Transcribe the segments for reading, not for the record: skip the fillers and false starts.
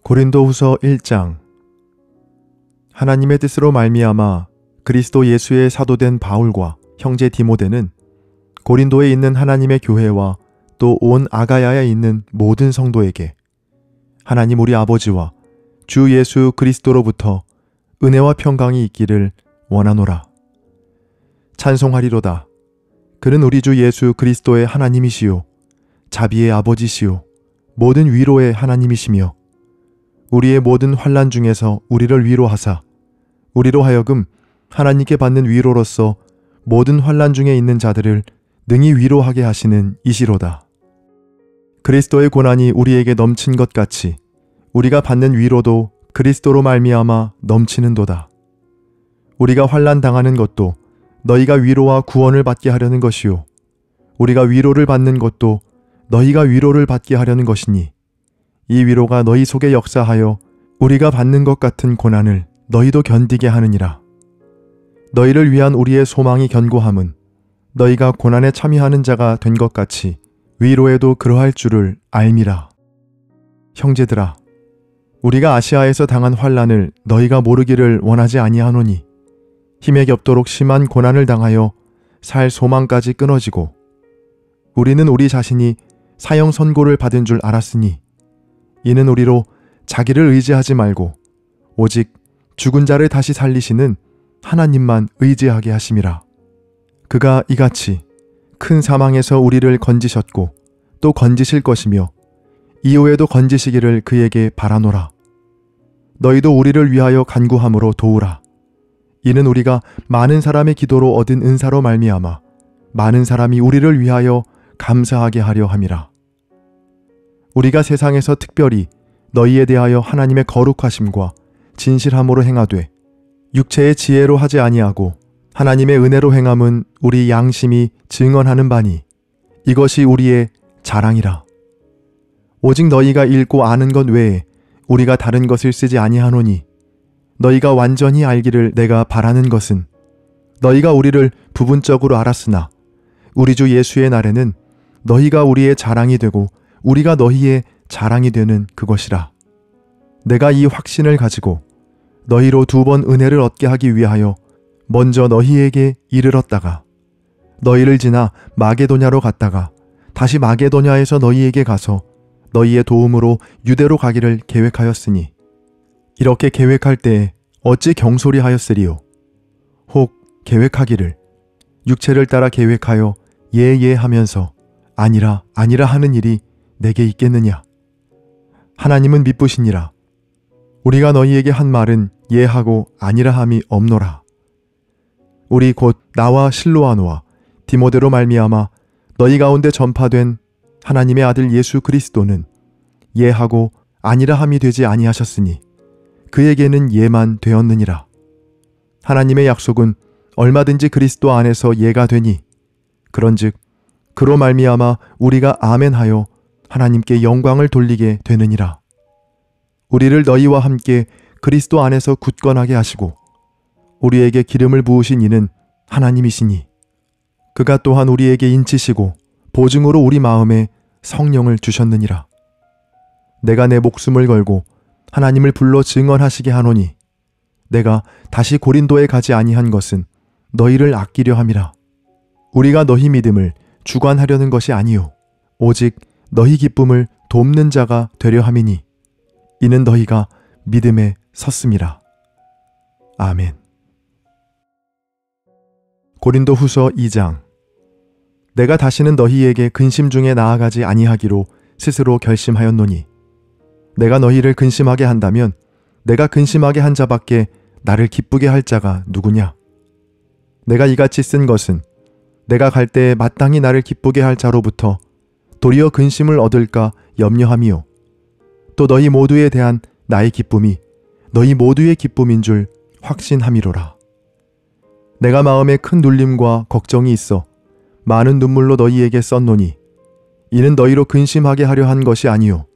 고린도후서 1장. 하나님의 뜻으로 말미암아 그리스도 예수의 사도된 바울과 형제 디모데는 고린도에 있는 하나님의 교회와 또 온 아가야에 있는 모든 성도에게 하나님 우리 아버지와 주 예수 그리스도로부터 은혜와 평강이 있기를 원하노라. 찬송하리로다. 그는 우리 주 예수 그리스도의 하나님이시요 자비의 아버지시요 모든 위로의 하나님이시며 우리의 모든 환난 중에서 우리를 위로하사 우리로 하여금 하나님께 받는 위로로서 모든 환난 중에 있는 자들을 능히 위로하게 하시는 이시로다. 그리스도의 고난이 우리에게 넘친 것 같이 우리가 받는 위로도 그리스도로 말미암아 넘치는도다. 우리가 환난 당하는 것도 너희가 위로와 구원을 받게 하려는 것이요 우리가 위로를 받는 것도 너희가 위로를 받게 하려는 것이니 이 위로가 너희 속에 역사하여 우리가 받는 것 같은 고난을 너희도 견디게 하느니라. 너희를 위한 우리의 소망이 견고함은 너희가 고난에 참여하는 자가 된 것 같이 위로에도 그러할 줄을 알미라. 형제들아, 우리가 아시아에서 당한 환난을 너희가 모르기를 원하지 아니하노니 힘에 겹도록 심한 고난을 당하여 살 소망까지 끊어지고 우리는 우리 자신이 사형 선고를 받은 줄 알았으니 이는 우리로 자기를 의지하지 말고 오직 죽은 자를 다시 살리시는 하나님만 의지하게 하심이라. 그가 이같이 큰 사망에서 우리를 건지셨고 또 건지실 것이며 이후에도 건지시기를 그에게 바라노라. 너희도 우리를 위하여 간구함으로 도우라. 이는 우리가 많은 사람의 기도로 얻은 은사로 말미암아 많은 사람이 우리를 위하여 감사하게 하려 함이라. 우리가 세상에서 특별히 너희에 대하여 하나님의 거룩하심과 진실함으로 행하되 육체의 지혜로 하지 아니하고 하나님의 은혜로 행함은 우리 양심이 증언하는 바니 이것이 우리의 자랑이라. 오직 너희가 읽고 아는 것 외에 우리가 다른 것을 쓰지 아니하노니 너희가 완전히 알기를 내가 바라는 것은 너희가 우리를 부분적으로 알았으나 우리 주 예수의 날에는 너희가 우리의 자랑이 되고 우리가 너희의 자랑이 되는 그것이라. 내가 이 확신을 가지고 너희로 2번 은혜를 얻게 하기 위하여 먼저 너희에게 이르렀다가 너희를 지나 마게도냐로 갔다가 다시 마게도냐에서 너희에게 가서 너희의 도움으로 유대로 가기를 계획하였으니 이렇게 계획할 때에 어찌 경솔이하였으리요. 혹 계획하기를 육체를 따라 계획하여 예예 하면서 아니라 아니라 하는 일이 내게 있겠느냐. 하나님은 미쁘시니라. 우리가 너희에게 한 말은 예하고 아니라 함이 없노라. 우리 곧 나와 실로아노와 디모데로 말미암아 너희 가운데 전파된 하나님의 아들 예수 그리스도는 예하고 아니라 함이 되지 아니하셨으니 그에게는 예만 되었느니라. 하나님의 약속은 얼마든지 그리스도 안에서 예가 되니 그런즉 그로 말미암아 우리가 아멘하여 하나님께 영광을 돌리게 되느니라. 우리를 너희와 함께 그리스도 안에서 굳건하게 하시고 우리에게 기름을 부으신 이는 하나님이시니 그가 또한 우리에게 인치시고 보증으로 우리 마음에 성령을 주셨느니라. 내가 내 목숨을 걸고 하나님을 불러 증언하시게 하노니 내가 다시 고린도에 가지 아니한 것은 너희를 아끼려 함이라. 우리가 너희 믿음을 주관하려는 것이 아니요 오직 너희 기쁨을 돕는 자가 되려 함이니 이는 너희가 믿음에 섰음이라. 아멘. 고린도후서 2장. 내가 다시는 너희에게 근심 중에 나아가지 아니하기로 스스로 결심하였노니 내가 너희를 근심하게 한다면 내가 근심하게 한 자밖에 나를 기쁘게 할 자가 누구냐. 내가 이같이 쓴 것은 내가 갈 때에 마땅히 나를 기쁘게 할 자로부터 도리어 근심을 얻을까 염려함이요 또 너희 모두에 대한 나의 기쁨이 너희 모두의 기쁨인 줄 확신함이로라. 내가 마음에 큰 눌림과 걱정이 있어 많은 눈물로 너희에게 썼노니 이는 너희로 근심하게 하려 한 것이 아니요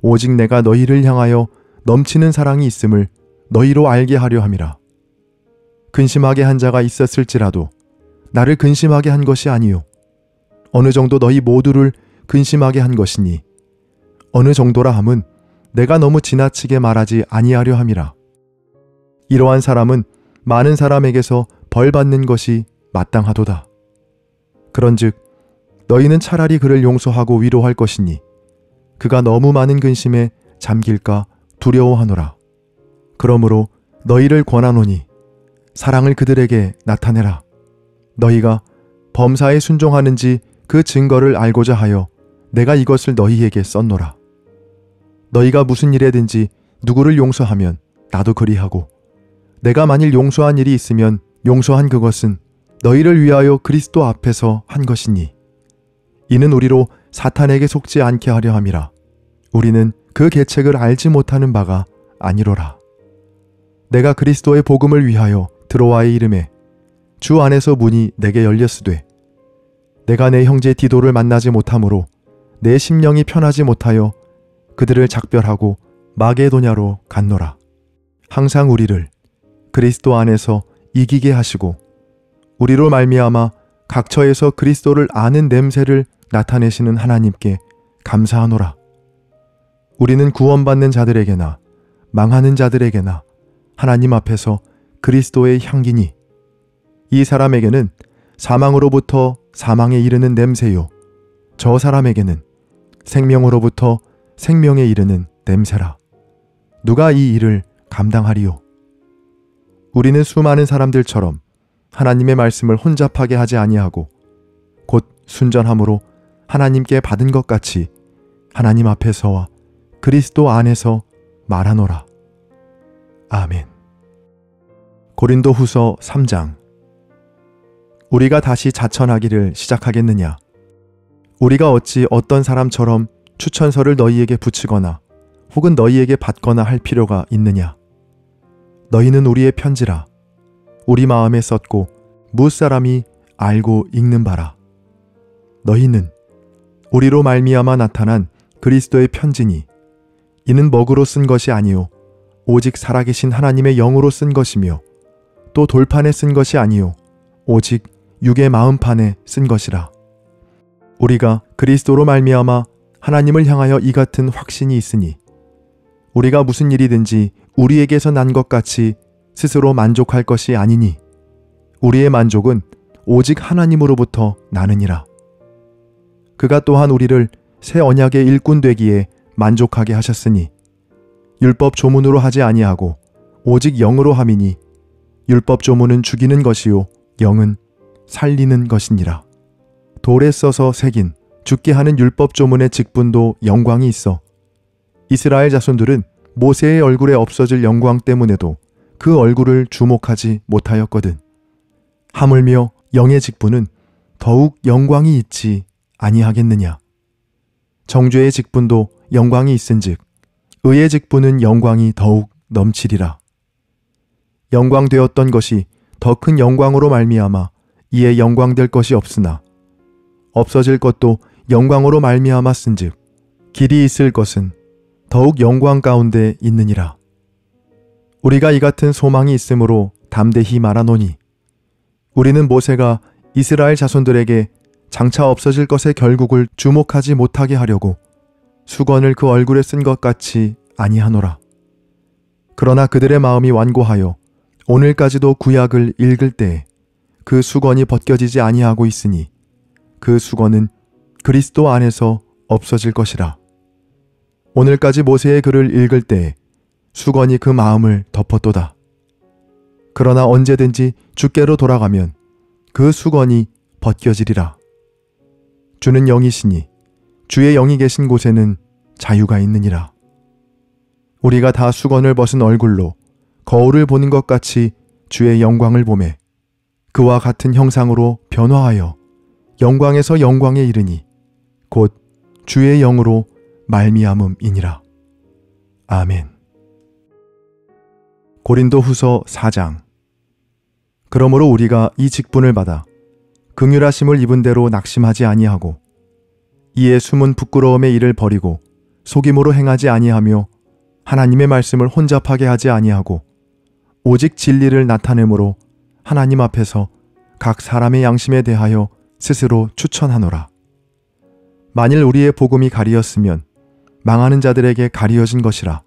오직 내가 너희를 향하여 넘치는 사랑이 있음을 너희로 알게 하려 함이라. 근심하게 한 자가 있었을지라도 나를 근심하게 한 것이 아니요 어느 정도 너희 모두를 근심하게 한 것이니 어느 정도라 함은 내가 너무 지나치게 말하지 아니하려 함이라. 이러한 사람은 많은 사람에게서 벌 받는 것이 마땅하도다. 그런즉 너희는 차라리 그를 용서하고 위로할 것이니 그가 너무 많은 근심에 잠길까 두려워하노라. 그러므로 너희를 권하노니 사랑을 그들에게 나타내라. 너희가 범사에 순종하는지 그 증거를 알고자 하여 내가 이것을 너희에게 썼노라. 너희가 무슨 일에든지 누구를 용서하면 나도 그리하고, 내가 만일 용서한 일이 있으면 용서한 그것은 너희를 위하여 그리스도 앞에서 한 것이니, 이는 우리로 사탄에게 속지 않게 하려 함이라. 우리는 그 계책을 알지 못하는 바가 아니로라. 내가 그리스도의 복음을 위하여 드로아의 이름에 주 안에서 문이 내게 열렸으되, 내가 내 형제 디도를 만나지 못하므로 내 심령이 편하지 못하여 그들을 작별하고 마게도냐로 갔노라. 항상 우리를 그리스도 안에서 이기게 하시고 우리로 말미암아 각처에서 그리스도를 아는 냄새를 나타내시는 하나님께 감사하노라. 우리는 구원받는 자들에게나 망하는 자들에게나 하나님 앞에서 그리스도의 향기니, 이 사람에게는 사망으로부터 사망에 이르는 냄새요, 저 사람에게는 생명으로부터 생명에 이르는 냄새라. 누가 이 일을 감당하리요? 우리는 수많은 사람들처럼 하나님의 말씀을 혼잡하게 하지 아니하고 곧 순전함으로 하나님께 받은 것 같이 하나님 앞에서와 그리스도 안에서 말하노라. 아멘. 고린도 후서 3장. 우리가 다시 자천하기를 시작하겠느냐? 우리가 어찌 어떤 사람처럼 추천서를 너희에게 붙이거나 혹은 너희에게 받거나 할 필요가 있느냐? 너희는 우리의 편지라. 우리 마음에 썼고 무사람이 알고 읽는 바라. 너희는 우리로 말미암아 나타난 그리스도의 편지니, 이는 먹으로 쓴 것이 아니요 오직 살아계신 하나님의 영으로 쓴 것이며, 또 돌판에 쓴 것이 아니요 오직 육의 마음판에 쓴 것이라. 우리가 그리스도로 말미암아 하나님을 향하여 이 같은 확신이 있으니, 우리가 무슨 일이든지 우리에게서 난 것 같이 스스로 만족할 것이 아니니, 우리의 만족은 오직 하나님으로부터 나느니라. 그가 또한 우리를 새 언약의 일꾼 되기에 만족하게 하셨으니, 율법 조문으로 하지 아니하고 오직 영으로 함이니, 율법 조문은 죽이는 것이요 영은 살리는 것이니라. 돌에 써서 새긴 죽게 하는 율법 조문의 직분도 영광이 있어 이스라엘 자손들은 모세의 얼굴에 없어질 영광 때문에도 그 얼굴을 주목하지 못하였거든. 하물며 영의 직분은 더욱 영광이 있지 아니하겠느냐? 정죄의 직분도 영광이 있은즉 의의 직분은 영광이 더욱 넘치리라. 영광되었던 것이 더 큰 영광으로 말미암아 이에 영광될 것이 없으나, 없어질 것도 영광으로 말미암았은즉 길이 있을 것은 더욱 영광 가운데 있느니라. 우리가 이 같은 소망이 있으므로 담대히 말하노니, 우리는 모세가 이스라엘 자손들에게 장차 없어질 것의 결국을 주목하지 못하게 하려고 수건을 그 얼굴에 쓴 것 같이 아니하노라. 그러나 그들의 마음이 완고하여 오늘까지도 구약을 읽을 때에 그 수건이 벗겨지지 아니하고 있으니, 그 수건은 그리스도 안에서 없어질 것이라. 오늘까지 모세의 글을 읽을 때에 수건이 그 마음을 덮었도다. 그러나 언제든지 주께로 돌아가면 그 수건이 벗겨지리라. 주는 영이시니 주의 영이 계신 곳에는 자유가 있느니라. 우리가 다 수건을 벗은 얼굴로 거울을 보는 것 같이 주의 영광을 보매 그와 같은 형상으로 변화하여 영광에서 영광에 이르니 곧 주의 영으로 말미암음이니라. 아멘. 고린도 후서 4장. 그러므로 우리가 이 직분을 받아 긍휼하심을 입은 대로 낙심하지 아니하고, 이에 숨은 부끄러움의 일을 버리고 속임으로 행하지 아니하며 하나님의 말씀을 혼잡하게 하지 아니하고 오직 진리를 나타내므로 하나님 앞에서 각 사람의 양심에 대하여 스스로 추천하노라. 만일 우리의 복음이 가리었으면 망하는 자들에게 가리어진 것이라.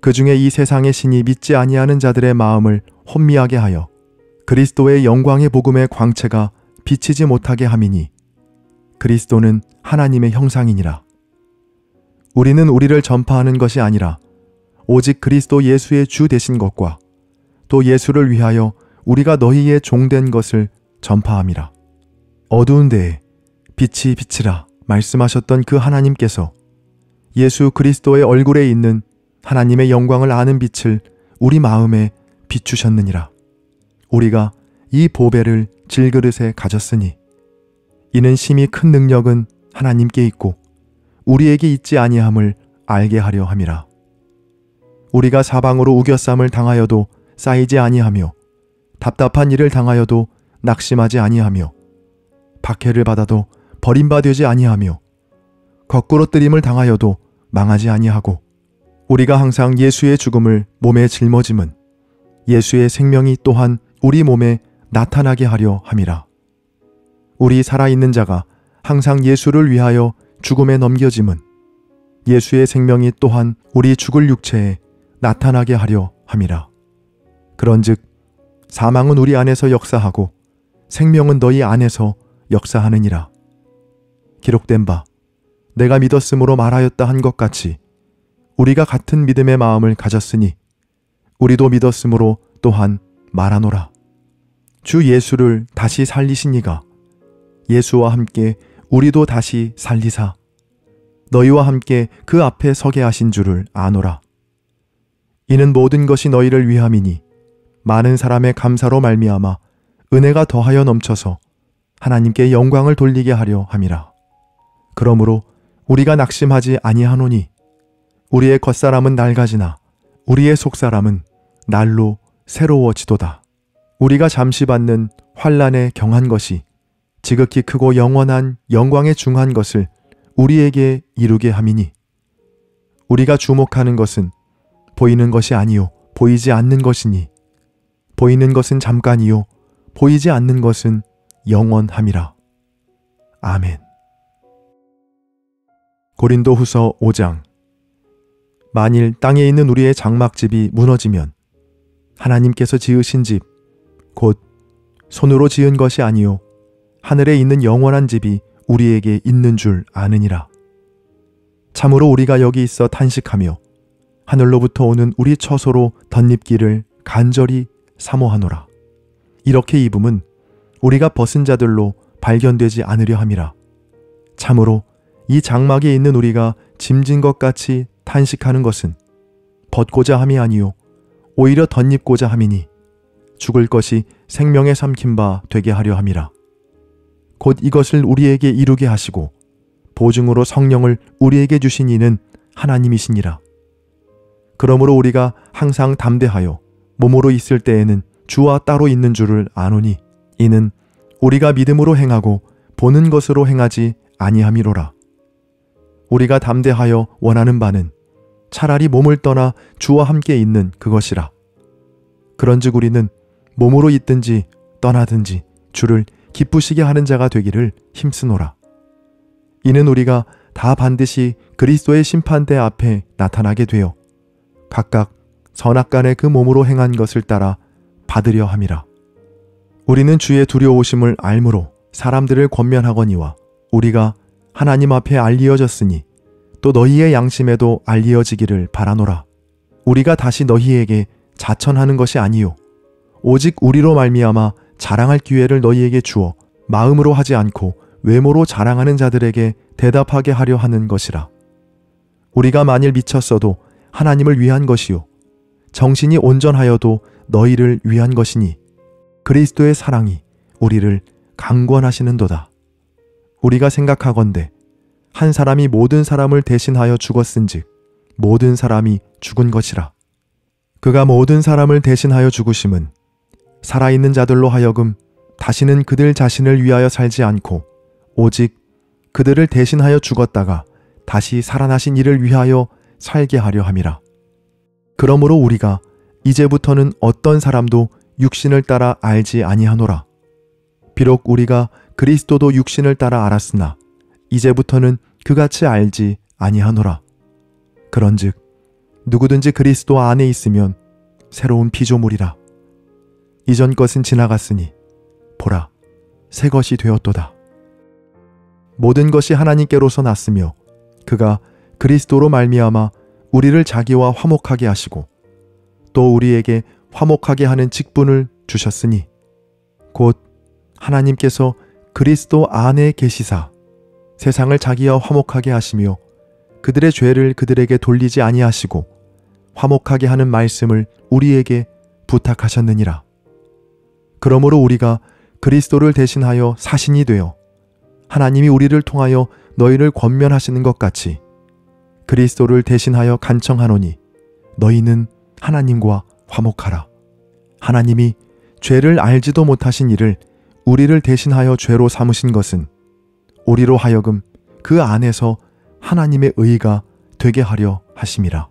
그 중에 이 세상의 신이 믿지 아니하는 자들의 마음을 혼미하게 하여 그리스도의 영광의 복음의 광채가 비치지 못하게 함이니 그리스도는 하나님의 형상이니라. 우리는 우리를 전파하는 것이 아니라 오직 그리스도 예수의 주 되신 것과 또 예수를 위하여 우리가 너희의 종된 것을 전파함이라. 어두운 데에 빛이 비치라 말씀하셨던 그 하나님께서 예수 그리스도의 얼굴에 있는 하나님의 영광을 아는 빛을 우리 마음에 비추셨느니라. 우리가 이 보배를 질그릇에 가졌으니 이는 심히 큰 능력은 하나님께 있고 우리에게 있지 아니함을 알게 하려 함이라. 우리가 사방으로 우겨쌈을 당하여도 쌓이지 아니하며 답답한 일을 당하여도 낙심하지 아니하며 박해를 받아도 버림받지 아니하며 거꾸로 뜨림을 당하여도 망하지 아니하고 우리가 항상 예수의 죽음을 몸에 짊어짐은 예수의 생명이 또한 우리 몸에 나타나게 하려 함이라. 우리 살아있는 자가 항상 예수를 위하여 죽음에 넘겨짐은 예수의 생명이 또한 우리 죽을 육체에 나타나게 하려 함이라. 그런즉 사망은 우리 안에서 역사하고 생명은 너희 안에서 역사하느니라. 기록된 바 내가 믿었으므로 말하였다 한 것 같이 우리가 같은 믿음의 마음을 가졌으니 우리도 믿었으므로 또한 말하노라. 주 예수를 다시 살리신 이가 예수와 함께 우리도 다시 살리사 너희와 함께 그 앞에 서게 하신 줄을 아노라. 이는 모든 것이 너희를 위함이니 많은 사람의 감사로 말미암아 은혜가 더하여 넘쳐서 하나님께 영광을 돌리게 하려 함이라. 그러므로 우리가 낙심하지 아니하노니 우리의 겉사람은 낡아지나 우리의 속사람은 날로 새로워지도다. 우리가 잠시 받는 환난에 경한 것이 지극히 크고 영원한 영광에 중한 것을 우리에게 이루게 함이니 우리가 주목하는 것은 보이는 것이 아니요 보이지 않는 것이니 보이는 것은 잠깐이요 보이지 않는 것은 영원함이라. 아멘. 고린도후서 5장. 만일 땅에 있는 우리의 장막집이 무너지면 하나님께서 지으신 집 곧 손으로 지은 것이 아니요 하늘에 있는 영원한 집이 우리에게 있는 줄 아느니라. 참으로 우리가 여기 있어 탄식하며 하늘로부터 오는 우리 처소로 덧입기를 간절히 사모하노라. 이렇게 입음은 우리가 벗은 자들로 발견되지 않으려 함이라. 참으로 이 장막에 있는 우리가 짐진 것 같이 탄식하는 것은 벗고자 함이 아니요 오히려 덧입고자 함이니 죽을 것이 생명에 삼킨 바 되게 하려 함이라. 곧 이것을 우리에게 이루게 하시고 보증으로 성령을 우리에게 주신 이는 하나님이시니라. 그러므로 우리가 항상 담대하여 몸으로 있을 때에는 주와 따로 있는 줄을 아노니 이는 우리가 믿음으로 행하고 보는 것으로 행하지 아니함이로라. 우리가 담대하여 원하는 바는 차라리 몸을 떠나 주와 함께 있는 그것이라. 그런즉 우리는 몸으로 있든지 떠나든지 주를 기쁘시게 하는 자가 되기를 힘쓰노라. 이는 우리가 다 반드시 그리스도의 심판대 앞에 나타나게 되어 각각 선악간에 그 몸으로 행한 것을 따라 받으려 함이라. 우리는 주의 두려우심을 알므로 사람들을 권면하거니와 우리가 하나님 앞에 알리어졌으니 또 너희의 양심에도 알리어지기를 바라노라. 우리가 다시 너희에게 자천하는 것이 아니요 오직 우리로 말미암아 자랑할 기회를 너희에게 주어 마음으로 하지 않고 외모로 자랑하는 자들에게 대답하게 하려 하는 것이라. 우리가 만일 미쳤어도 하나님을 위한 것이요 정신이 온전하여도 너희를 위한 것이니 그리스도의 사랑이 우리를 강권하시는도다. 우리가 생각하건대 한 사람이 모든 사람을 대신하여 죽었은즉 모든 사람이 죽은 것이라. 그가 모든 사람을 대신하여 죽으심은 살아있는 자들로 하여금 다시는 그들 자신을 위하여 살지 않고 오직 그들을 대신하여 죽었다가 다시 살아나신 이를 위하여 살게 하려 함이라. 그러므로 우리가 이제부터는 어떤 사람도 육신을 따라 알지 아니하노라. 비록 우리가 그리스도도 육신을 따라 알았으나 이제부터는 그같이 알지 아니하노라. 그런즉 누구든지 그리스도 안에 있으면 새로운 피조물이라. 이전 것은 지나갔으니 보라, 새 것이 되었도다. 모든 것이 하나님께로서 났으며 그가 그리스도로 말미암아 우리를 자기와 화목하게 하시고 또 우리에게 화목하게 하는 직분을 주셨으니 곧 하나님께서 그리스도 안에 계시사 세상을 자기와 화목하게 하시며 그들의 죄를 그들에게 돌리지 아니하시고 화목하게 하는 말씀을 우리에게 부탁하셨느니라. 그러므로 우리가 그리스도를 대신하여 사신이 되어 하나님이 우리를 통하여 너희를 권면하시는 것 같이 그리스도를 대신하여 간청하노니 너희는 하나님과 화목하라. 하나님이 죄를 알지도 못하신 이를 우리를 대신하여 죄로 삼으신 것은 우리로 하여금 그 안에서 하나님의 의가 되게 하려 하심이라.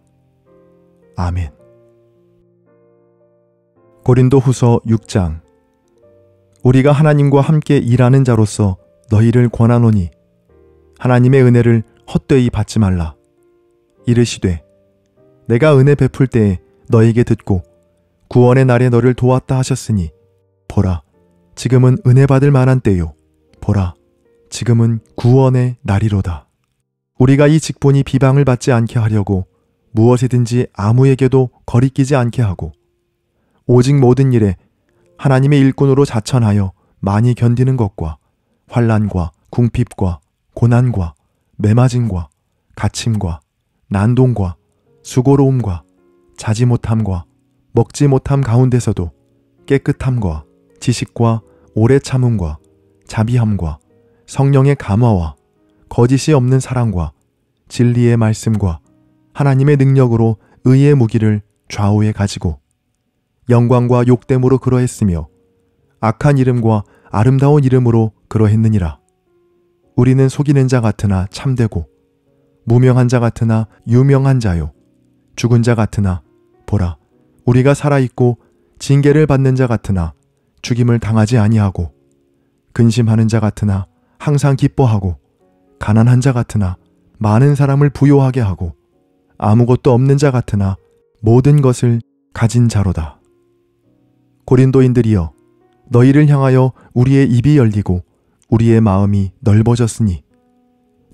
아멘. 고린도후서 6장. 우리가 하나님과 함께 일하는 자로서 너희를 권하노니 하나님의 은혜를 헛되이 받지 말라. 이르시되 내가 은혜 베풀 때에 너에게 듣고 구원의 날에 너를 도왔다 하셨으니 보라, 지금은 은혜 받을 만한 때요. 보라, 지금은 구원의 날이로다. 우리가 이 직분이 비방을 받지 않게 하려고 무엇이든지 아무에게도 거리끼지 않게 하고 오직 모든 일에 하나님의 일꾼으로 자천하여 많이 견디는 것과 환난과 궁핍과 고난과 매맞음과 갇힘과 난동과 수고로움과 자지 못함과 먹지 못함 가운데서도 깨끗함과 지식과 오래 참음과 자비함과 성령의 감화와 거짓이 없는 사랑과 진리의 말씀과 하나님의 능력으로 의의 무기를 좌우에 가지고 영광과 욕됨으로 그러했으며 악한 이름과 아름다운 이름으로 그러했느니라. 우리는 속이는 자 같으나 참되고 무명한 자 같으나 유명한 자요. 죽은 자 같으나 보라, 우리가 살아있고 징계를 받는 자 같으나 죽임을 당하지 아니하고 근심하는 자 같으나 항상 기뻐하고 가난한 자 같으나 많은 사람을 부요하게 하고 아무것도 없는 자 같으나 모든 것을 가진 자로다. 고린도인들이여, 너희를 향하여 우리의 입이 열리고 우리의 마음이 넓어졌으니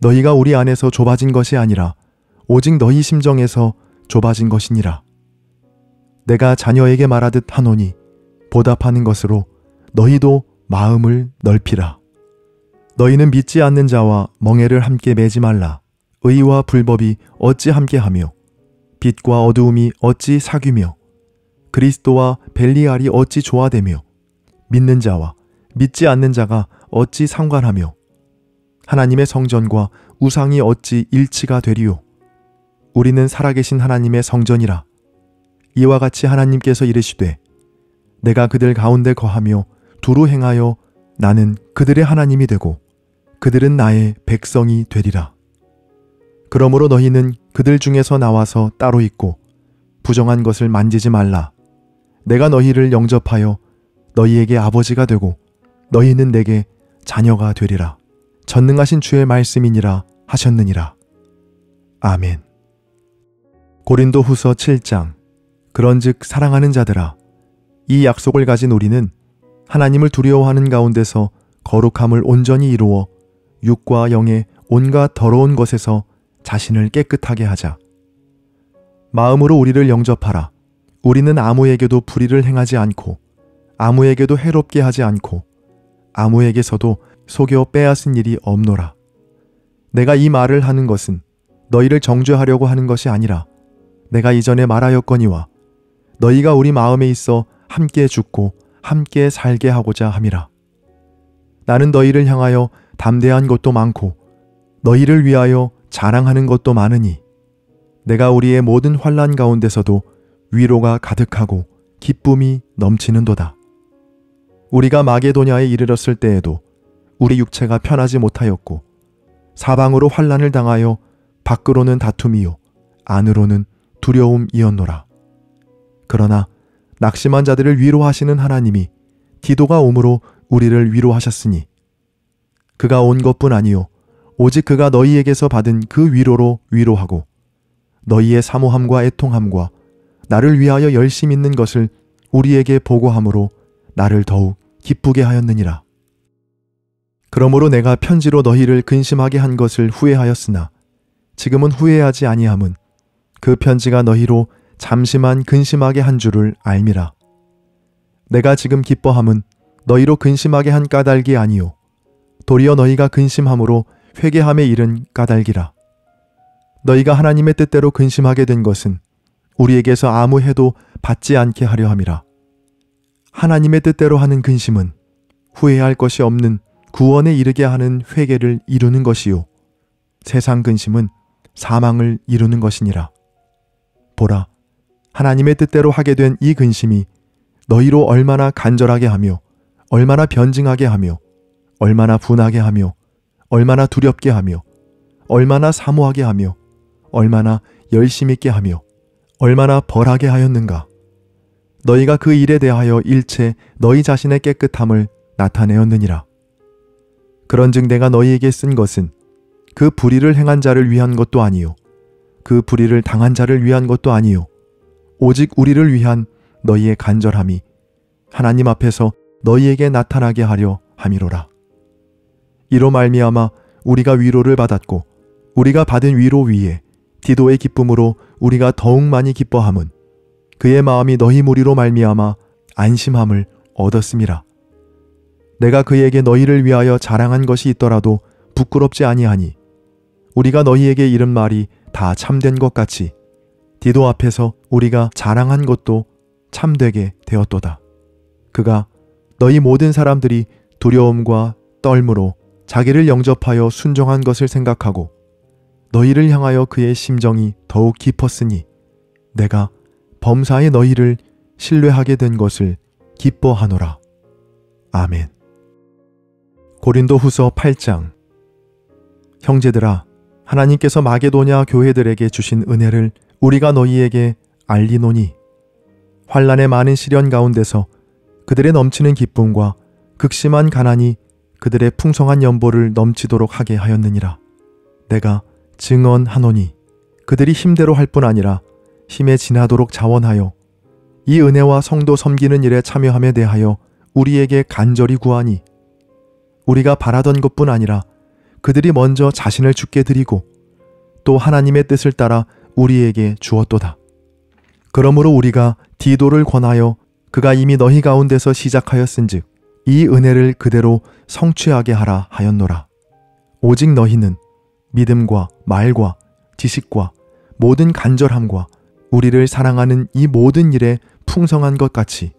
너희가 우리 안에서 좁아진 것이 아니라 오직 너희 심정에서 좁아진 것이니라. 내가 자녀에게 말하듯 하노니 보답하는 것으로 너희도 마음을 넓히라. 너희는 믿지 않는 자와 멍에를 함께 매지 말라. 의와 불법이 어찌 함께하며 빛과 어두움이 어찌 사귀며 그리스도와 벨리알이 어찌 조화되며 믿는 자와 믿지 않는 자가 어찌 상관하며 하나님의 성전과 우상이 어찌 일치가 되리요. 우리는 살아계신 하나님의 성전이라. 이와 같이 하나님께서 이르시되 내가 그들 가운데 거하며 두루 행하여 나는 그들의 하나님이 되고 그들은 나의 백성이 되리라. 그러므로 너희는 그들 중에서 나와서 따로 있고 부정한 것을 만지지 말라. 내가 너희를 영접하여 너희에게 아버지가 되고 너희는 내게 자녀가 되리라. 전능하신 주의 말씀이니라 하셨느니라. 아멘. 고린도후서 7장. 그런즉 사랑하는 자들아, 이 약속을 가진 우리는 하나님을 두려워하는 가운데서 거룩함을 온전히 이루어 육과 영의 온갖 더러운 것에서 자신을 깨끗하게 하자. 마음으로 우리를 영접하라. 우리는 아무에게도 불의를 행하지 않고 아무에게도 해롭게 하지 않고 아무에게서도 속여 빼앗은 일이 없노라. 내가 이 말을 하는 것은 너희를 정죄하려고 하는 것이 아니라 내가 이전에 말하였거니와 너희가 우리 마음에 있어 함께 죽고 함께 살게 하고자 함이라. 나는 너희를 향하여 담대한 것도 많고 너희를 위하여 자랑하는 것도 많으니 내가 우리의 모든 환난 가운데서도 위로가 가득하고 기쁨이 넘치는도다. 우리가 마게도냐에 이르렀을 때에도 우리 육체가 편하지 못하였고 사방으로 환난을 당하여 밖으로는 다툼이요 안으로는 두려움이었노라. 그러나 낙심한 자들을 위로하시는 하나님이 디도가 오므로 우리를 위로하셨으니 그가 온 것뿐 아니요 오직 그가 너희에게서 받은 그 위로로 위로하고 너희의 사모함과 애통함과 나를 위하여 열심 있는 것을 우리에게 보고함으로 나를 더욱 기쁘게 하였느니라. 그러므로 내가 편지로 너희를 근심하게 한 것을 후회하였으나 지금은 후회하지 아니함은 그 편지가 너희로 잠시만 근심하게 한 줄을 알미라. 내가 지금 기뻐함은 너희로 근심하게 한 까닭이 아니요 도리어 너희가 근심함으로 회개함에 이른 까닭이라. 너희가 하나님의 뜻대로 근심하게 된 것은 우리에게서 아무 해도 받지 않게 하려 함이라. 하나님의 뜻대로 하는 근심은 후회할 것이 없는 구원에 이르게 하는 회개를 이루는 것이요 세상 근심은 사망을 이루는 것이니라. 보라, 하나님의 뜻대로 하게 된 이 근심이 너희로 얼마나 간절하게 하며 얼마나 변증하게 하며 얼마나 분하게 하며 얼마나 두렵게 하며 얼마나 사모하게 하며 얼마나 열심 있게 하며 얼마나 벌하게 하였는가. 너희가 그 일에 대하여 일체 너희 자신의 깨끗함을 나타내었느니라. 그런즉 내가 너희에게 쓴 것은 그 불의를 행한 자를 위한 것도 아니요 그 불의를 당한 자를 위한 것도 아니요 오직 우리를 위한 너희의 간절함이 하나님 앞에서 너희에게 나타나게 하려 함이로라. 이로 말미암아 우리가 위로를 받았고 우리가 받은 위로 위에 디도의 기쁨으로 우리가 더욱 많이 기뻐함은 그의 마음이 너희 무리로 말미암아 안심함을 얻었음이라. 내가 그에게 너희를 위하여 자랑한 것이 있더라도 부끄럽지 아니하니 우리가 너희에게 이른 말이 다 참된 것 같이 디도 앞에서 우리가 자랑한 것도 참되게 되었도다. 그가 너희 모든 사람들이 두려움과 떨므로 자기를 영접하여 순종한 것을 생각하고 너희를 향하여 그의 심정이 더욱 깊었으니 내가 범사에 너희를 신뢰하게 된 것을 기뻐하노라. 아멘. 고린도후서 8장. 형제들아, 하나님께서 마게도냐 교회들에게 주신 은혜를 우리가 너희에게 알리노니 환난의 많은 시련 가운데서 그들의 넘치는 기쁨과 극심한 가난이 그들의 풍성한 연보를 넘치도록 하게 하였느니라. 내가 증언하노니 그들이 힘대로 할 뿐 아니라 힘에 지나도록 자원하여 이 은혜와 성도 섬기는 일에 참여함에 대하여 우리에게 간절히 구하니 우리가 바라던 것뿐 아니라 그들이 먼저 자신을 주께 드리고 또 하나님의 뜻을 따라 우리에게 주었도다. 그러므로 우리가 디도를 권하여 그가 이미 너희 가운데서 시작하였은즉 이 은혜를 그대로 성취하게 하라 하였노라. 오직 너희는 믿음과 말과 지식과 모든 간절함과 우리를 사랑하는 이 모든 일에 풍성한 것 같이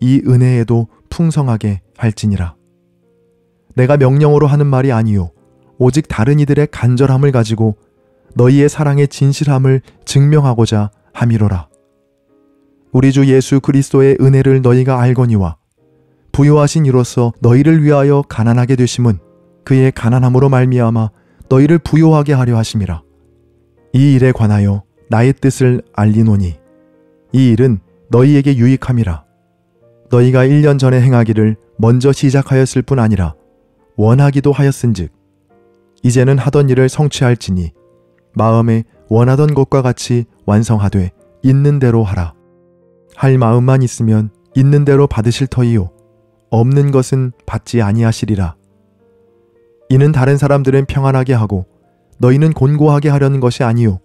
이 은혜에도 풍성하게 할지니라. 내가 명령으로 하는 말이 아니요 오직 다른 이들의 간절함을 가지고 너희의 사랑의 진실함을 증명하고자 함이로라. 우리 주 예수 그리스도의 은혜를 너희가 알거니와 부요하신 이로써 너희를 위하여 가난하게 되심은 그의 가난함으로 말미암아 너희를 부요하게 하려 하심이라. 이 일에 관하여 나의 뜻을 알리노니 이 일은 너희에게 유익함이라. 너희가 1년 전에 행하기를 먼저 시작하였을 뿐 아니라 원하기도 하였은즉 이제는 하던 일을 성취할지니 마음에 원하던 것과 같이 완성하되 있는 대로 하라. 할 마음만 있으면 있는 대로 받으실 터이요 없는 것은 받지 아니하시리라. 이는 다른 사람들은 평안하게 하고 너희는 곤고하게 하려는 것이 아니요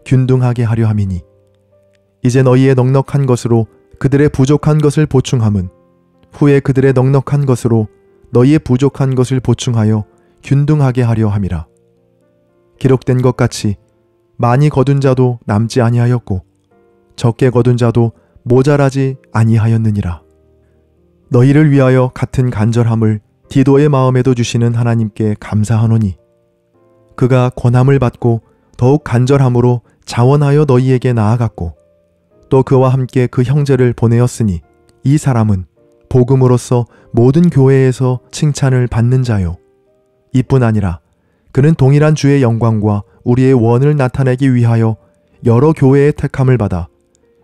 균등하게 하려 함이니 이제 너희의 넉넉한 것으로 그들의 부족한 것을 보충함은 후에 그들의 넉넉한 것으로 너희의 부족한 것을 보충하여 균등하게 하려 함이라. 기록된 것 같이 많이 거둔 자도 남지 아니하였고 적게 거둔 자도 모자라지 아니하였느니라. 너희를 위하여 같은 간절함을 디도의 마음에도 주시는 하나님께 감사하노니 그가 권함을 받고 더욱 간절함으로 자원하여 너희에게 나아갔고 또 그와 함께 그 형제를 보내었으니 이 사람은 복음으로써 모든 교회에서 칭찬을 받는 자요 이뿐 아니라 그는 동일한 주의 영광과 우리의 원을 나타내기 위하여 여러 교회의 택함을 받아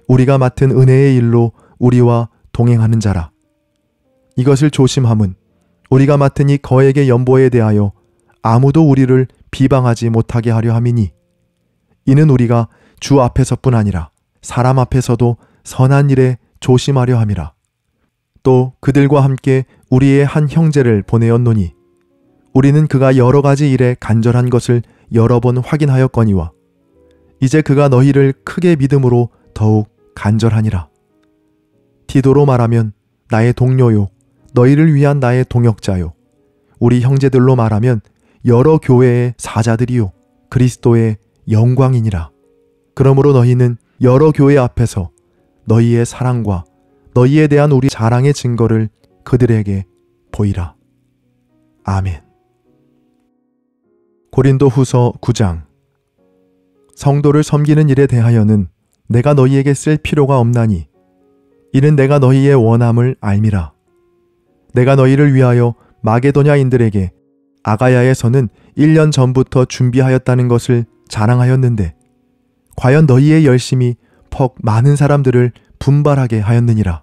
우리가 맡은 은혜의 일로 우리와 동행하는 자라. 이것을 조심함은 우리가 맡은 이 거액의 연보에 대하여 아무도 우리를 비방하지 못하게 하려 함이니 이는 우리가 주 앞에서뿐 아니라 사람 앞에서도 선한 일에 조심하려 함이라. 또 그들과 함께 우리의 한 형제를 보내었노니 우리는 그가 여러 가지 일에 간절한 것을 여러 번 확인하였거니와 이제 그가 너희를 크게 믿음으로 더욱 간절하니라. 디도로 말하면 나의 동료요 너희를 위한 나의 동역자요 우리 형제들로 말하면 여러 교회의 사자들이요 그리스도의 영광이니라. 그러므로 너희는 여러 교회 앞에서 너희의 사랑과 너희에 대한 우리 자랑의 증거를 그들에게 보이라. 아멘. 고린도 후서 9장. 성도를 섬기는 일에 대하여는 내가 너희에게 쓸 필요가 없나니 이는 내가 너희의 원함을 알미라. 내가 너희를 위하여 마게도냐인들에게 아가야에서는 1년 전부터 준비하였다는 것을 자랑하였는데 과연 너희의 열심이 퍽 많은 사람들을 분발하게 하였느니라.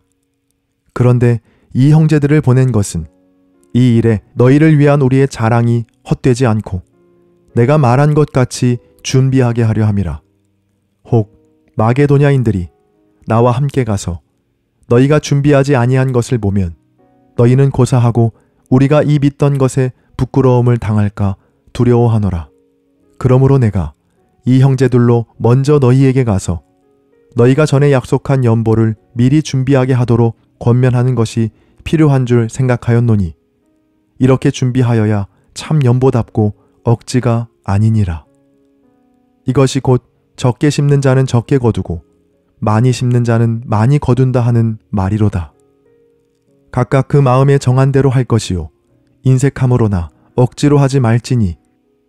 그런데 이 형제들을 보낸 것은 이 일에 너희를 위한 우리의 자랑이 헛되지 않고 내가 말한 것 같이 준비하게 하려 함이라. 혹 마게도냐인들이 나와 함께 가서 너희가 준비하지 아니한 것을 보면 너희는 고사하고 우리가 이 믿던 것에 부끄러움을 당할까 두려워하노라. 그러므로 내가 이 형제들로 먼저 너희에게 가서 너희가 전에 약속한 연보를 미리 준비하게 하도록 권면하는 것이 필요한 줄 생각하였노니 이렇게 준비하여야 참 연보답고 억지가 아니니라. 이것이 곧 적게 심는 자는 적게 거두고 많이 심는 자는 많이 거둔다 하는 말이로다. 각각 그 마음에 정한 대로 할 것이요 인색함으로나 억지로 하지 말지니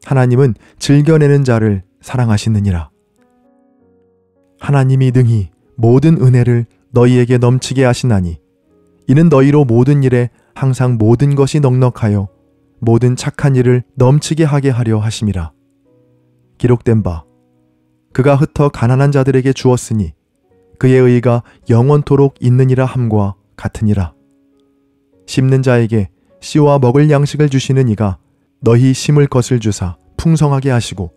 하나님은 즐겨내는 자를 사랑하시느니라. 하나님이 능히 모든 은혜를 너희에게 넘치게 하시나니 이는 너희로 모든 일에 항상 모든 것이 넉넉하여 모든 착한 일을 넘치게 하게 하려 하심이라. 기록된 바 그가 흩어 가난한 자들에게 주었으니 그의 의가 영원토록 있느니라 함과 같으니라. 심는 자에게 씨와 먹을 양식을 주시는 이가 너희 심을 것을 주사 풍성하게 하시고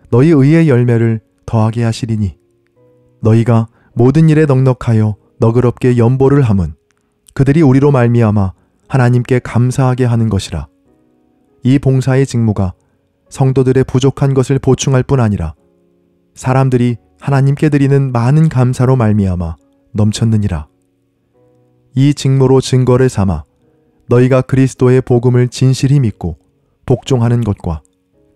너희 의의 열매를 더하게 하시리니 너희가 모든 일에 넉넉하여 너그럽게 연보를 함은 그들이 우리로 말미암아 하나님께 감사하게 하는 것이라. 이 봉사의 직무가 성도들의 부족한 것을 보충할 뿐 아니라 사람들이 하나님께 드리는 많은 감사로 말미암아 넘쳤느니라. 이 직무로 증거를 삼아 너희가 그리스도의 복음을 진실히 믿고 복종하는 것과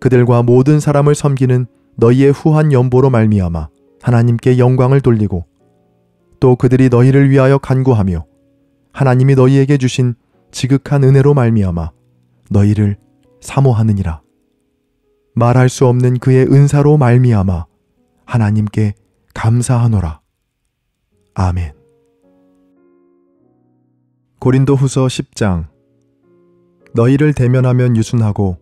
그들과 모든 사람을 섬기는 너희의 후한 연보로 말미암아 하나님께 영광을 돌리고 또 그들이 너희를 위하여 간구하며 하나님이 너희에게 주신 지극한 은혜로 말미암아 너희를 사모하느니라. 말할 수 없는 그의 은사로 말미암아 하나님께 감사하노라. 아멘. 고린도 후서 10장. 너희를 대면하면 유순하고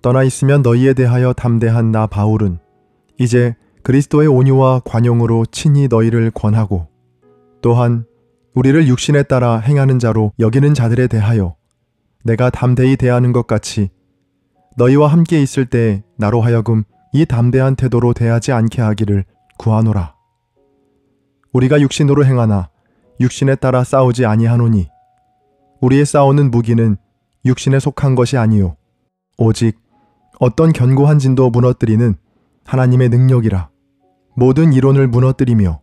떠나 있으면 너희에 대하여 담대한 나 바울은 이제 그리스도의 온유와 관용으로 친히 너희를 권하고 또한 우리를 육신에 따라 행하는 자로 여기는 자들에 대하여 내가 담대히 대하는 것 같이 너희와 함께 있을 때 나로 하여금 이 담대한 태도로 대하지 않게 하기를 구하노라. 우리가 육신으로 행하나 육신에 따라 싸우지 아니하노니 우리의 싸우는 무기는 육신에 속한 것이 아니요 오직 어떤 견고한 진도 무너뜨리는 하나님의 능력이라. 모든 이론을 무너뜨리며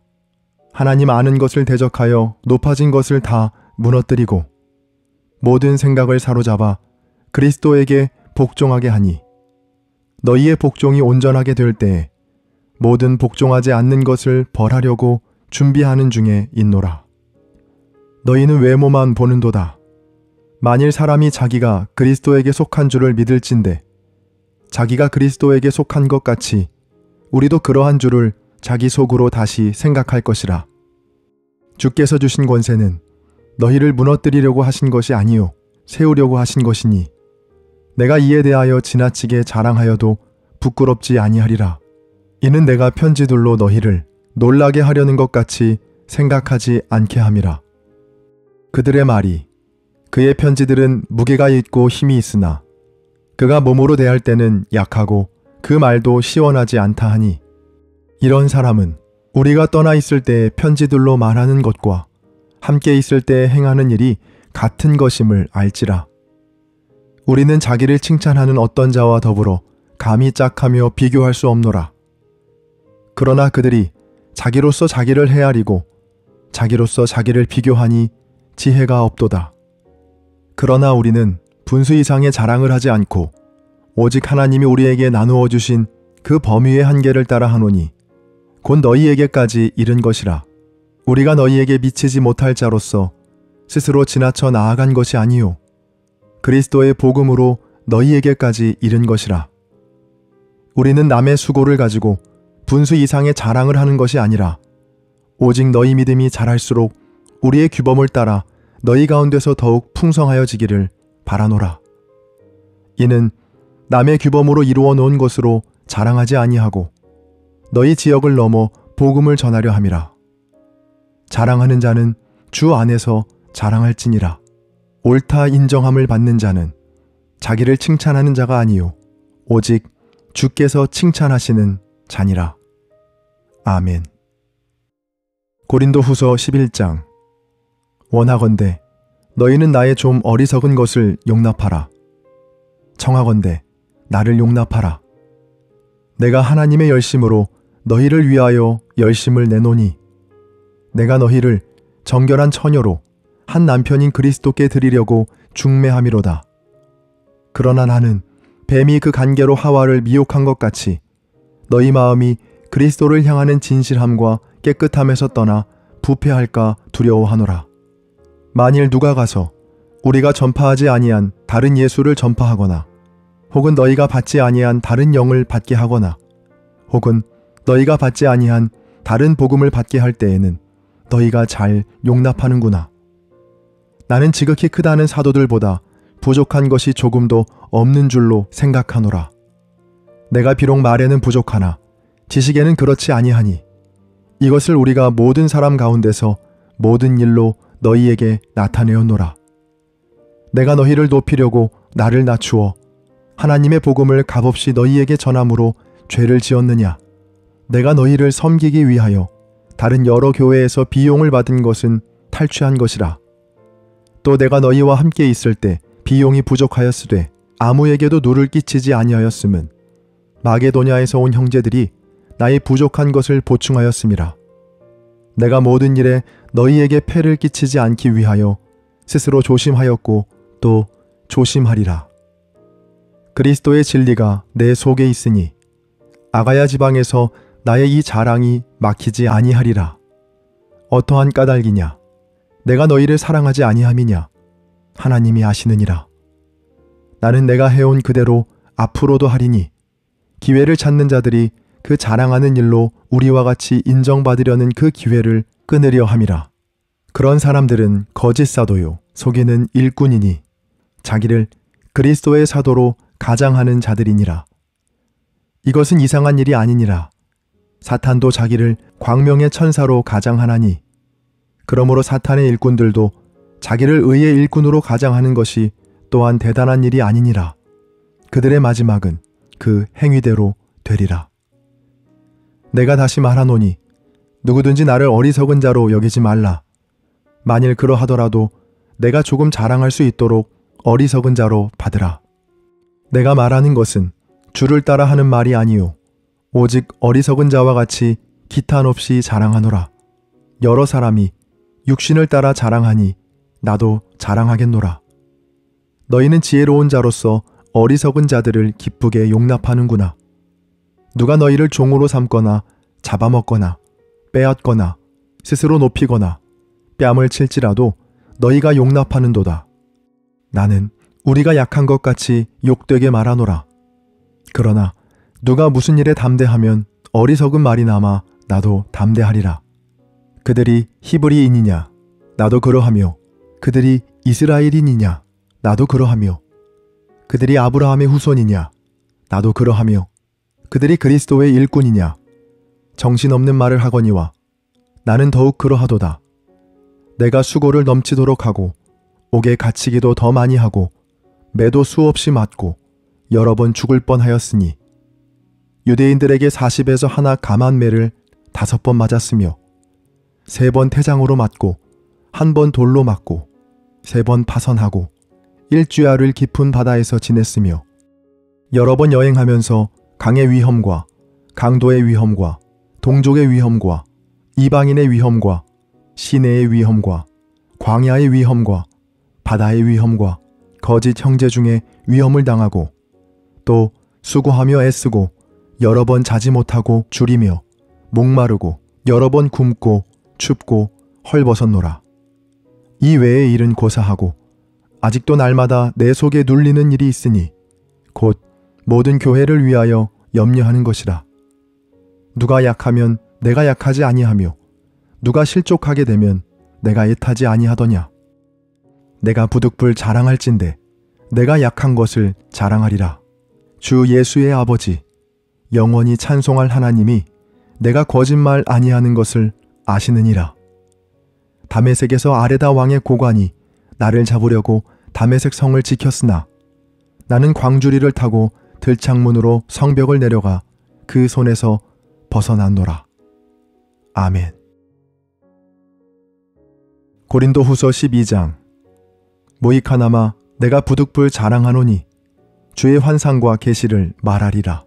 하나님 아는 것을 대적하여 높아진 것을 다 무너뜨리고 모든 생각을 사로잡아 그리스도에게 복종하게 하니 너희의 복종이 온전하게 될 때에 모든 복종하지 않는 것을 벌하려고 준비하는 중에 있노라. 너희는 외모만 보는도다. 만일 사람이 자기가 그리스도에게 속한 줄을 믿을진대 자기가 그리스도에게 속한 것 같이 우리도 그러한 줄을 자기 속으로 다시 생각할 것이라. 주께서 주신 권세는 너희를 무너뜨리려고 하신 것이 아니요 세우려고 하신 것이니 내가 이에 대하여 지나치게 자랑하여도 부끄럽지 아니하리라. 이는 내가 편지들로 너희를 놀라게 하려는 것 같이 생각하지 않게 함이라. 그들의 말이 그의 편지들은 무게가 있고 힘이 있으나 그가 몸으로 대할 때는 약하고 그 말도 시원하지 않다 하니 이런 사람은 우리가 떠나 있을 때 편지들로 말하는 것과 함께 있을 때 행하는 일이 같은 것임을 알지라. 우리는 자기를 칭찬하는 어떤 자와 더불어 감히 짝하며 비교할 수 없노라. 그러나 그들이 자기로서 자기를 헤아리고 자기로서 자기를 비교하니 지혜가 없도다. 그러나 우리는 분수 이상의 자랑을 하지 않고 오직 하나님이 우리에게 나누어 주신 그 범위의 한계를 따라 하노니 곧 너희에게까지 이른 것이라. 우리가 너희에게 미치지 못할 자로서 스스로 지나쳐 나아간 것이 아니요 그리스도의 복음으로 너희에게까지 이른 것이라. 우리는 남의 수고를 가지고 분수 이상의 자랑을 하는 것이 아니라 오직 너희 믿음이 자랄수록 우리의 규범을 따라 너희 가운데서 더욱 풍성하여지기를 바라노라. 이는 남의 규범으로 이루어 놓은 것으로 자랑하지 아니하고 너희 지역을 넘어 복음을 전하려 함이라. 자랑하는 자는 주 안에서 자랑할지니라. 옳다 인정함을 받는 자는 자기를 칭찬하는 자가 아니요 오직 주께서 칭찬하시는 자니라. 아멘. 고린도후서 11장. 원하건대 너희는 나의 좀 어리석은 것을 용납하라. 청하건대 나를 용납하라. 내가 하나님의 열심으로 너희를 위하여 열심을 내노니 내가 너희를 정결한 처녀로 한 남편인 그리스도께 드리려고 중매함이로다. 그러나 나는 뱀이 그 간계로 하와를 미혹한 것 같이 너희 마음이 그리스도를 향하는 진실함과 깨끗함에서 떠나 부패할까 두려워하노라. 만일 누가 가서 우리가 전파하지 아니한 다른 예수를 전파하거나 혹은 너희가 받지 아니한 다른 영을 받게 하거나 혹은 너희가 받지 아니한 다른 복음을 받게 할 때에는 너희가 잘 용납하는구나. 나는 지극히 크다는 사도들보다 부족한 것이 조금도 없는 줄로 생각하노라. 내가 비록 말에는 부족하나 지식에는 그렇지 아니하니 이것을 우리가 모든 사람 가운데서 모든 일로 너희에게 나타내었노라. 내가 너희를 높이려고 나를 낮추어 하나님의 복음을 값없이 너희에게 전함으로 죄를 지었느냐? 내가 너희를 섬기기 위하여 다른 여러 교회에서 비용을 받은 것은 탈취한 것이라. 또 내가 너희와 함께 있을 때 비용이 부족하였으되 아무에게도 누를 끼치지 아니하였음은 마게도냐에서 온 형제들이 나의 부족한 것을 보충하였음이라. 내가 모든 일에 너희에게 폐를 끼치지 않기 위하여 스스로 조심하였고 또 조심하리라. 그리스도의 진리가 내 속에 있으니 아가야 지방에서 나의 이 자랑이 막히지 아니하리라. 어떠한 까닭이냐? 내가 너희를 사랑하지 아니함이냐? 하나님이 아시느니라. 나는 내가 해온 그대로 앞으로도 하리니 기회를 찾는 자들이 그 자랑하는 일로 우리와 같이 인정받으려는 그 기회를 끊으려 함이라. 그런 사람들은 거짓 사도요 속이는 일꾼이니 자기를 그리스도의 사도로 가장하는 자들이니라. 이것은 이상한 일이 아니니라. 사탄도 자기를 광명의 천사로 가장하나니 그러므로 사탄의 일꾼들도 자기를 의의 일꾼으로 가장하는 것이 또한 대단한 일이 아니니라. 그들의 마지막은 그 행위대로 되리라. 내가 다시 말하노니 누구든지 나를 어리석은 자로 여기지 말라. 만일 그러하더라도 내가 조금 자랑할 수 있도록 어리석은 자로 받으라. 내가 말하는 것은 주를 따라 하는 말이 아니요 오직 어리석은 자와 같이 기탄 없이 자랑하노라. 여러 사람이 육신을 따라 자랑하니 나도 자랑하겠노라. 너희는 지혜로운 자로서 어리석은 자들을 기쁘게 용납하는구나. 누가 너희를 종으로 삼거나 잡아먹거나 빼앗거나 스스로 높이거나 뺨을 칠지라도 너희가 용납하는도다. 나는 우리가 약한 것 같이 욕되게 말하노라. 그러나 누가 무슨 일에 담대하면 어리석은 말이 남아 나도 담대하리라. 그들이 히브리인이냐? 나도 그러하며 그들이 이스라엘인이냐? 나도 그러하며 그들이 아브라함의 후손이냐? 나도 그러하며 그들이 그리스도의 일꾼이냐? 정신없는 말을 하거니와 나는 더욱 그러하도다. 내가 수고를 넘치도록 하고 옥에 갇히기도 더 많이 하고 매도 수없이 맞고 여러 번 죽을 뻔하였으니 유대인들에게 40에서 하나 감한 매를 5번 맞았으며 3번 태장으로 맞고 1번 돌로 맞고 3번 파선하고 1주야를 깊은 바다에서 지냈으며 여러 번 여행하면서 강의 위험과 강도의 위험과 동족의 위험과 이방인의 위험과 시내의 위험과 광야의 위험과 바다의 위험과 거짓 형제 중에 위험을 당하고 또 수고하며 애쓰고 여러 번 자지 못하고 줄이며 목마르고 여러 번 굶고 춥고 헐벗었노라. 이 외의 일은 고사하고 아직도 날마다 내 속에 눌리는 일이 있으니 곧 모든 교회를 위하여 염려하는 것이라. 누가 약하면 내가 약하지 아니하며 누가 실족하게 되면 내가 애타지 아니하더냐. 내가 부득불 자랑할진대 내가 약한 것을 자랑하리라. 주 예수의 아버지 영원히 찬송할 하나님이 내가 거짓말 아니하는 것을 아시느니라. 다메섹에서 아레다 왕의 고관이 나를 잡으려고 다메섹 성을 지켰으나 나는 광주리를 타고 들창문으로 성벽을 내려가 그 손에서 벗어났노라. 아멘. 고린도후서 12장. 모이카나마 내가 부득불 자랑하노니 주의 환상과 계시를 말하리라.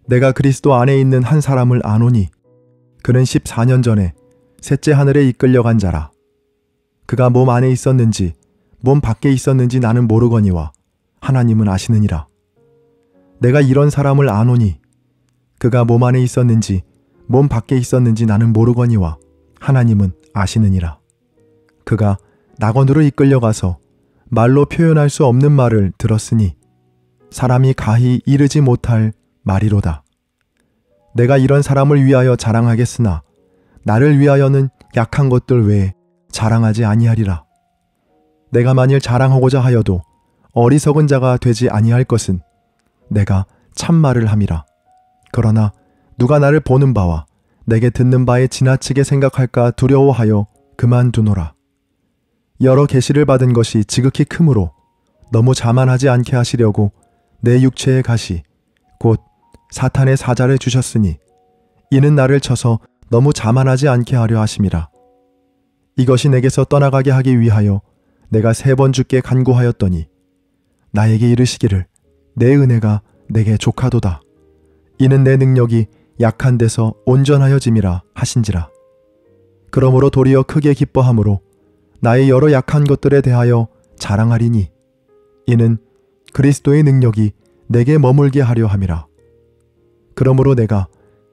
내가 그리스도 안에 있는 한 사람을 아노니 그는 14년 전에 셋째 하늘에 이끌려간 자라. 그가 몸 안에 있었는지 몸 밖에 있었는지 나는 모르거니와 하나님은 아시느니라. 내가 이런 사람을 아노니 그가 몸 안에 있었는지 몸 밖에 있었는지 나는 모르거니와 하나님은 아시느니라. 그가 낙원으로 이끌려가서 말로 표현할 수 없는 말을 들었으니 사람이 가히 이르지 못할 말이로다. 내가 이런 사람을 위하여 자랑하겠으나 나를 위하여는 약한 것들 외에 자랑하지 아니하리라. 내가 만일 자랑하고자 하여도 어리석은 자가 되지 아니할 것은 내가 참말을 함이라. 그러나 누가 나를 보는 바와 내게 듣는 바에 지나치게 생각할까 두려워하여 그만두노라. 여러 계시를 받은 것이 지극히 크므로 너무 자만하지 않게 하시려고 내 육체의 가시 곧 사탄의 사자를 주셨으니 이는 나를 쳐서 너무 자만하지 않게 하려 하심이라. 이것이 내게서 떠나가게 하기 위하여 내가 3번 주께 간구하였더니 나에게 이르시기를 내 은혜가 내게 족하도다. 이는 내 능력이 약한 데서 온전하여짐이라 하신지라. 그러므로 도리어 크게 기뻐함으로 나의 여러 약한 것들에 대하여 자랑하리니 이는 그리스도의 능력이 내게 머물게 하려 함이라. 그러므로 내가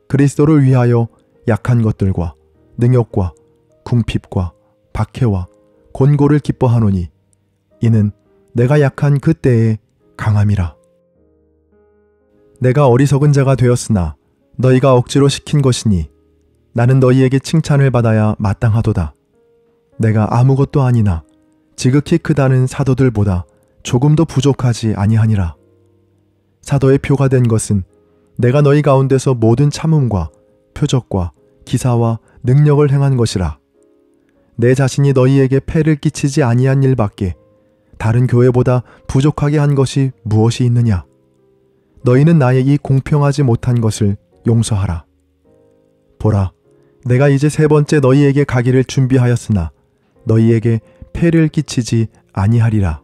그리스도를 위하여 약한 것들과 능욕과 궁핍과 박해와 곤고를 기뻐하노니 이는 내가 약한 그때의 강함이라. 내가 어리석은 자가 되었으나 너희가 억지로 시킨 것이니 나는 너희에게 칭찬을 받아야 마땅하도다. 내가 아무것도 아니나 지극히 크다는 사도들보다 조금도 부족하지 아니하니라. 사도의 표가 된 것은 내가 너희 가운데서 모든 참음과 표적과 기사와 능력을 행한 것이라. 내 자신이 너희에게 폐를 끼치지 아니한 일밖에 다른 교회보다 부족하게 한 것이 무엇이 있느냐. 너희는 나의 이 공평하지 못한 것을 용서하라. 보라, 내가 이제 3번째 너희에게 가기를 준비하였으나 너희에게 폐를 끼치지 아니하리라.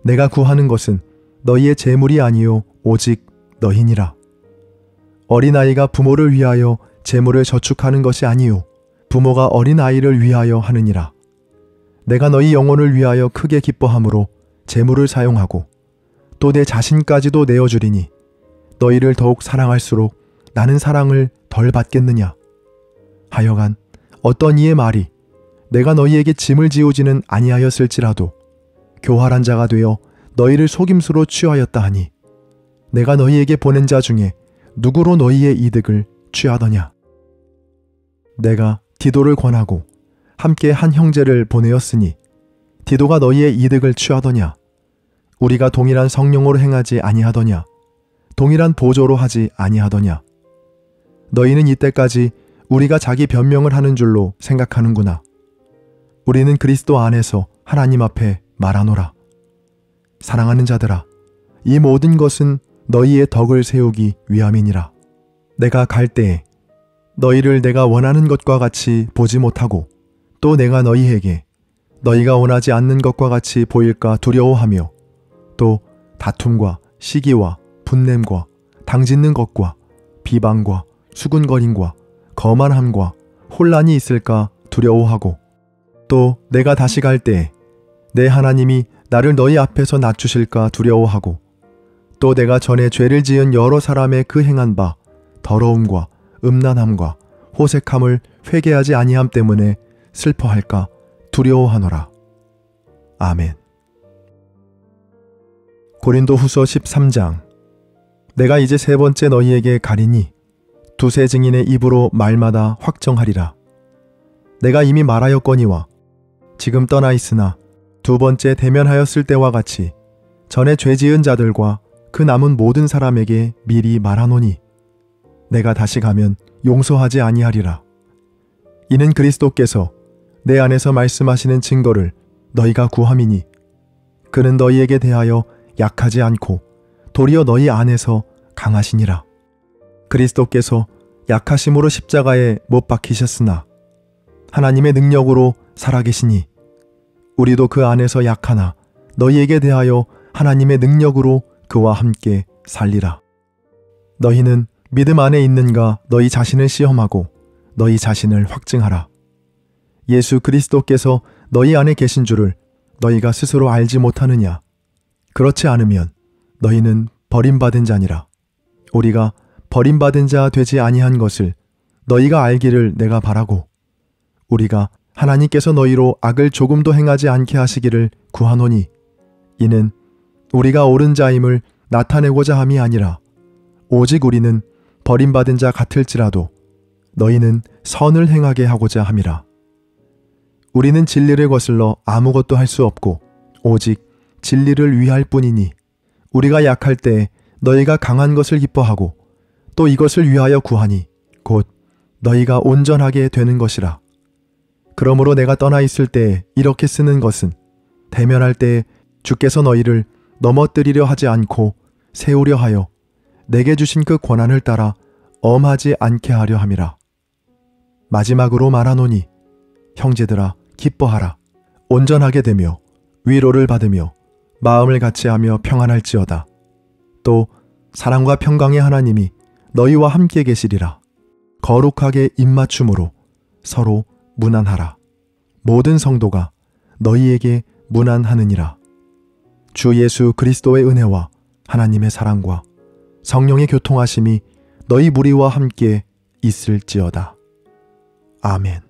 내가 구하는 것은 너희의 재물이 아니요 오직 너희니라. 어린아이가 부모를 위하여 재물을 저축하는 것이 아니요 부모가 어린아이를 위하여 하느니라. 내가 너희 영혼을 위하여 크게 기뻐함으로 재물을 사용하고 또 내 자신까지도 내어주리니 너희를 더욱 사랑할수록 나는 사랑을 덜 받겠느냐. 하여간 어떤 이의 말이 내가 너희에게 짐을 지우지는 아니하였을지라도 교활한 자가 되어 너희를 속임수로 취하였다 하니 내가 너희에게 보낸 자 중에 누구로 너희의 이득을 취하더냐. 내가 디도를 권하고 함께 한 형제를 보내었으니 디도가 너희의 이득을 취하더냐. 우리가 동일한 성령으로 행하지 아니하더냐. 동일한 보조로 하지 아니하더냐. 너희는 이때까지 우리가 자기 변명을 하는 줄로 생각하는구나. 우리는 그리스도 안에서 하나님 앞에 말하노라. 사랑하는 자들아, 이 모든 것은 너희의 덕을 세우기 위함이니라. 내가 갈 때에 너희를 내가 원하는 것과 같이 보지 못하고 또 내가 너희에게 너희가 원하지 않는 것과 같이 보일까 두려워하며 또 다툼과 시기와 분냄과 당짓는 것과 비방과 수군거림과 거만함과 혼란이 있을까 두려워하고 또 내가 다시 갈 때에 내 하나님이 나를 너희 앞에서 낮추실까 두려워하고 또 내가 전에 죄를 지은 여러 사람의 그 행한 바 더러움과 음란함과 호색함을 회개하지 아니함 때문에 슬퍼할까 두려워하노라. 아멘. 고린도후서 13장. 내가 이제 세 번째 너희에게 가리니 두세 증인의 입으로 말마다 확정하리라. 내가 이미 말하였거니와 지금 떠나 있으나 두 번째 대면하였을 때와 같이 전에 죄 지은 자들과 그 남은 모든 사람에게 미리 말하노니 내가 다시 가면 용서하지 아니하리라. 이는 그리스도께서 내 안에서 말씀하시는 증거를 너희가 구함이니 그는 너희에게 대하여 약하지 않고 도리어 너희 안에서 강하시니라. 그리스도께서 약하심으로 십자가에 못 박히셨으나 하나님의 능력으로 살아계시니 우리도 그 안에서 약하나 너희에게 대하여 하나님의 능력으로 그와 함께 살리라. 너희는 믿음 안에 있는가 너희 자신을 시험하고 너희 자신을 확증하라. 예수 그리스도께서 너희 안에 계신 줄을 너희가 스스로 알지 못하느냐? 그렇지 않으면 너희는 버림받은 자니라. 우리가 버림받은 자 되지 아니한 것을 너희가 알기를 내가 바라고 우리가 하나님께서 너희로 악을 조금도 행하지 않게 하시기를 구하노니 이는 우리가 옳은 자임을 나타내고자 함이 아니라 오직 우리는 버림받은 자 같을지라도 너희는 선을 행하게 하고자 함이라. 우리는 진리를 거슬러 아무것도 할 수 없고 오직 진리를 위할 뿐이니 우리가 약할 때 너희가 강한 것을 기뻐하고 또 이것을 위하여 구하니 곧 너희가 온전하게 되는 것이라. 그러므로 내가 떠나 있을 때에 이렇게 쓰는 것은 대면할 때에 주께서 너희를 넘어뜨리려 하지 않고 세우려 하여 내게 주신 그 권한을 따라 엄하지 않게 하려 함이라. 마지막으로 말하노니 형제들아 기뻐하라. 온전하게 되며 위로를 받으며 마음을 같이하며 평안할지어다. 또 사랑과 평강의 하나님이 너희와 함께 계시리라. 거룩하게 입맞춤으로 서로 문안하라. 모든 성도가 너희에게 문안하느니라. 주 예수 그리스도의 은혜와 하나님의 사랑과 성령의 교통하심이 너희 무리와 함께 있을지어다. 아멘.